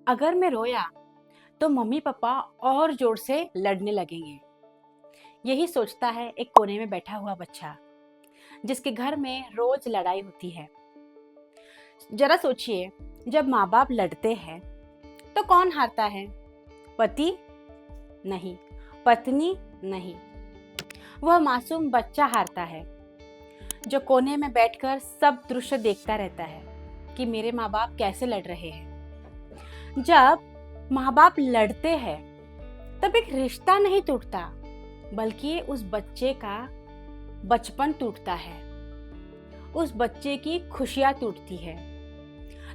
अगर मैं रोया तो मम्मी पापा और जोर से लड़ने लगेंगे। यही सोचता है एक कोने में बैठा हुआ बच्चा जिसके घर में रोज लड़ाई होती है। जरा सोचिए, जब माँ बाप लड़ते हैं तो कौन हारता है? पति? नहीं। पत्नी? नहीं। वह मासूम बच्चा हारता है जो कोने में बैठकर सब दृश्य देखता रहता है कि मेरे माँ बाप कैसे लड़ रहे हैं। जब माँ बाप लड़ते हैं तब एक रिश्ता नहीं टूटता, बल्कि उस बच्चे का बचपन टूटता है, उस बच्चे की खुशियाँ टूटती है।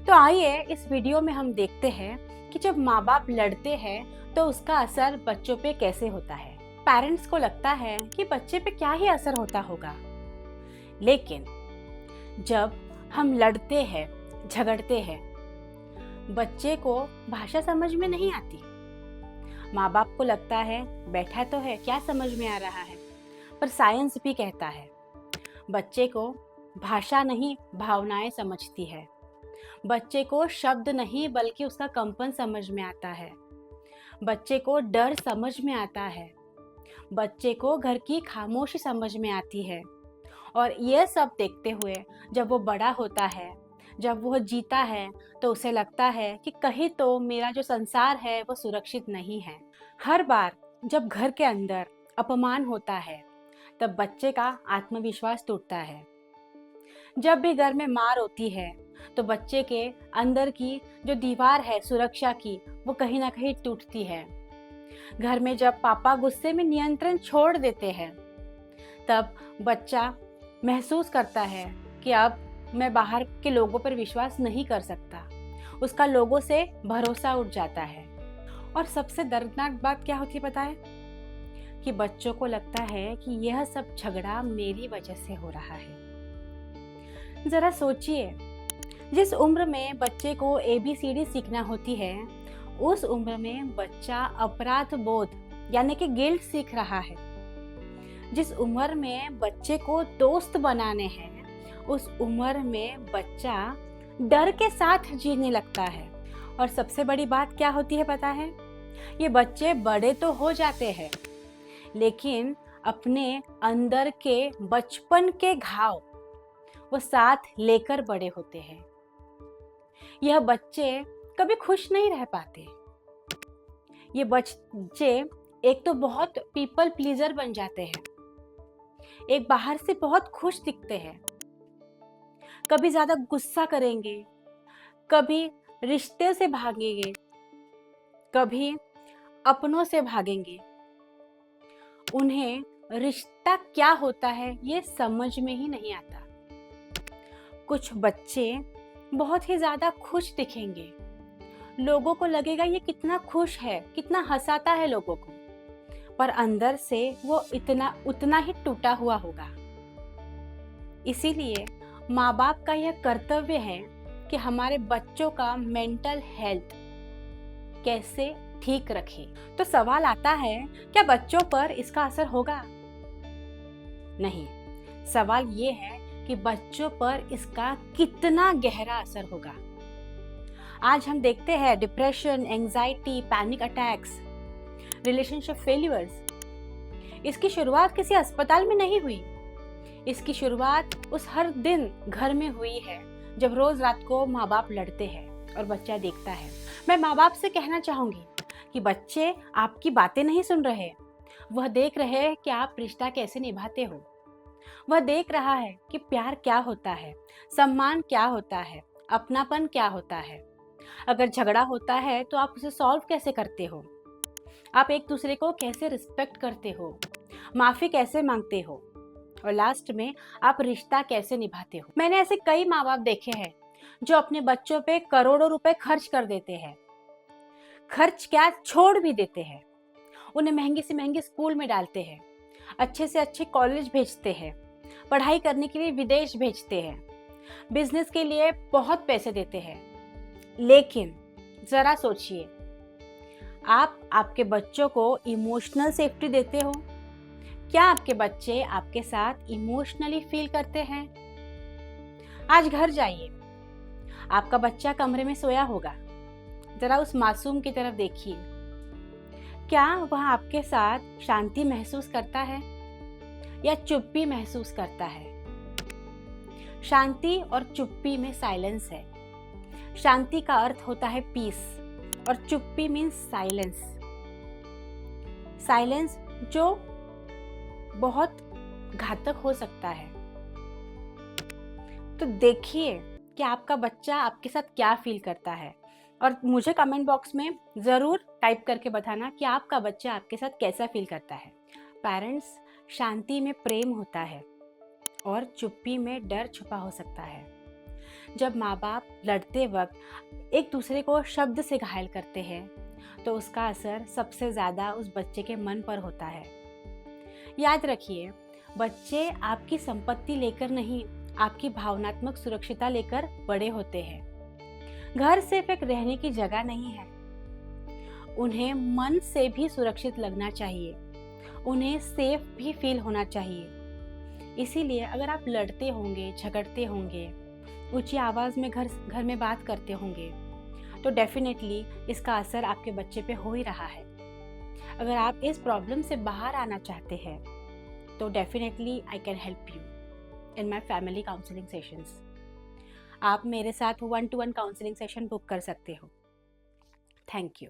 तो आइए इस वीडियो में हम देखते हैं कि जब माँ बाप लड़ते हैं तो उसका असर बच्चों पे कैसे होता है। पेरेंट्स को लगता है कि बच्चे पे क्या ही असर होता होगा, लेकिन जब हम लड़ते हैं, झगड़ते हैं, बच्चे को भाषा समझ में नहीं आती। माँ बाप को लगता है बैठा तो है, क्या समझ में आ रहा है, पर साइंस भी कहता है बच्चे को भाषा नहीं भावनाएं समझती है। बच्चे को शब्द नहीं बल्कि उसका कंपन समझ में आता है। बच्चे को डर समझ में आता है। बच्चे को घर की खामोशी समझ में आती है। और यह सब देखते हुए जब वो बड़ा होता है, जब वो जीता है, तो उसे लगता है कि कहीं तो मेरा जो संसार है वो सुरक्षित नहीं है। हर बार जब घर के अंदर अपमान होता है तब बच्चे का आत्मविश्वास टूटता है। जब भी घर में मार होती है तो बच्चे के अंदर की जो दीवार है सुरक्षा की, वो कहीं ना कहीं टूटती है। घर में जब पापा गुस्से में नियंत्रण छोड़ देते हैं तब बच्चा महसूस करता है कि अब मैं बाहर के लोगों पर विश्वास नहीं कर सकता। उसका लोगों से भरोसा उठ जाता है। और सबसे दर्दनाक बात क्या होती है पता है? कि बच्चों को लगता है कि यह सब झगड़ा मेरी वजह से हो रहा है। जरा सोचिए, जिस उम्र में बच्चे को ABCD सीखना होती है, उस उम्र में बच्चा अपराध बोध यानी कि गिल्ट सीख रहा है। जिस उम्र में बच्चे को दोस्त बनाने हैं, उस उम्र में बच्चा डर के साथ जीने लगता है। और सबसे बड़ी बात क्या होती है पता है? ये बच्चे बड़े तो हो जाते हैं, लेकिन अपने अंदर के बचपन के घाव वो साथ लेकर बड़े होते हैं। यह बच्चे कभी खुश नहीं रह पाते। ये बच्चे एक तो बहुत पीपल प्लीजर बन जाते हैं, एक बाहर से बहुत खुश दिखते हैं, कभी ज्यादा गुस्सा करेंगे, कभी रिश्ते से भागेंगे, कभी अपनों से भागेंगे। उन्हें रिश्ता क्या होता है ये समझ में ही नहीं आता। कुछ बच्चे बहुत ही ज्यादा खुश दिखेंगे, लोगों को लगेगा ये कितना खुश है, कितना हंसाता है लोगों को, पर अंदर से वो उतना ही टूटा हुआ होगा। इसीलिए माँ बाप का यह कर्तव्य है कि हमारे बच्चों का मेंटल हेल्थ कैसे ठीक रखें। तो सवाल आता है, क्या बच्चों पर इसका असर होगा? नहीं, सवाल ये है कि बच्चों पर इसका कितना गहरा असर होगा। आज हम देखते हैं depression, anxiety, panic attacks, relationship failures. इसकी शुरुआत किसी अस्पताल में नहीं हुई। इसकी शुरुआत उस हर दिन घर में हुई है जब रोज रात को माँ बाप लड़ते हैं और बच्चा देखता है। मैं माँ बाप से कहना चाहूंगी कि बच्चे आपकी बातें नहीं सुन रहे, वह देख रहे हैं कि आप रिश्ता कैसे निभाते हो। वह देख रहा है कि प्यार क्या होता है, सम्मान क्या होता है, अपनापन क्या होता है। अगर झगड़ा होता है तो आप उसे सॉल्व कैसे करते हो, आप एक दूसरे को कैसे रिस्पेक्ट करते हो, माफी कैसे मांगते हो, और लास्ट में आप रिश्ता कैसे निभाते हो। मैंने ऐसे कई माँ बाप देखे हैं जो अपने बच्चों पे करोड़ों रुपए खर्च कर देते हैं, खर्च क्या छोड़ भी देते हैं। उन्हें महंगी से महंगी स्कूल में डालते हैं, अच्छे से अच्छे कॉलेज भेजते हैं, पढ़ाई करने के लिए विदेश भेजते हैं, बिजनेस के लिए बहुत पैसे देते हैं। लेकिन जरा सोचिए, आप आपके बच्चों को इमोशनल सेफ्टी देते हो? क्या आपके बच्चे आपके साथ इमोशनली फील करते हैं? आज घर जाइए, आपका बच्चा कमरे में सोया होगा, ज़रा उस मासूम की तरफ देखिए। क्या वह आपके साथ शांति महसूस करता है या चुप्पी महसूस करता है? शांति और चुप्पी में साइलेंस है। शांति का अर्थ होता है पीस और चुप्पी मीन्स साइलेंस। साइलेंस जो बहुत घातक हो सकता है। तो देखिए कि आपका बच्चा आपके साथ क्या फील करता है और मुझे कमेंट बॉक्स में ज़रूर टाइप करके बताना कि आपका बच्चा आपके साथ कैसा फील करता है। पेरेंट्स, शांति में प्रेम होता है और चुप्पी में डर छुपा हो सकता है। जब माँ बाप लड़ते वक्त एक दूसरे को शब्द से घायल करते हैं तो उसका असर सबसे ज़्यादा उस बच्चे के मन पर होता है। याद रखिए, बच्चे आपकी संपत्ति लेकर नहीं, आपकी भावनात्मक सुरक्षिता लेकर बड़े होते हैं। घर सिर्फ एक रहने की जगह नहीं है, उन्हें मन से भी सुरक्षित लगना चाहिए, उन्हें सेफ भी फील होना चाहिए। इसीलिए अगर आप लड़ते होंगे, झगड़ते होंगे, ऊंची आवाज़ में घर में बात करते होंगे तो डेफिनेटली इसका असर आपके बच्चे पे हो ही रहा है। अगर आप इस प्रॉब्लम से बाहर आना चाहते हैं तो definitely I can help you in my family counselling sessions. आप मेरे साथ 1-to-1 काउंसलिंग सेशन बुक कर सकते हो। Thank you.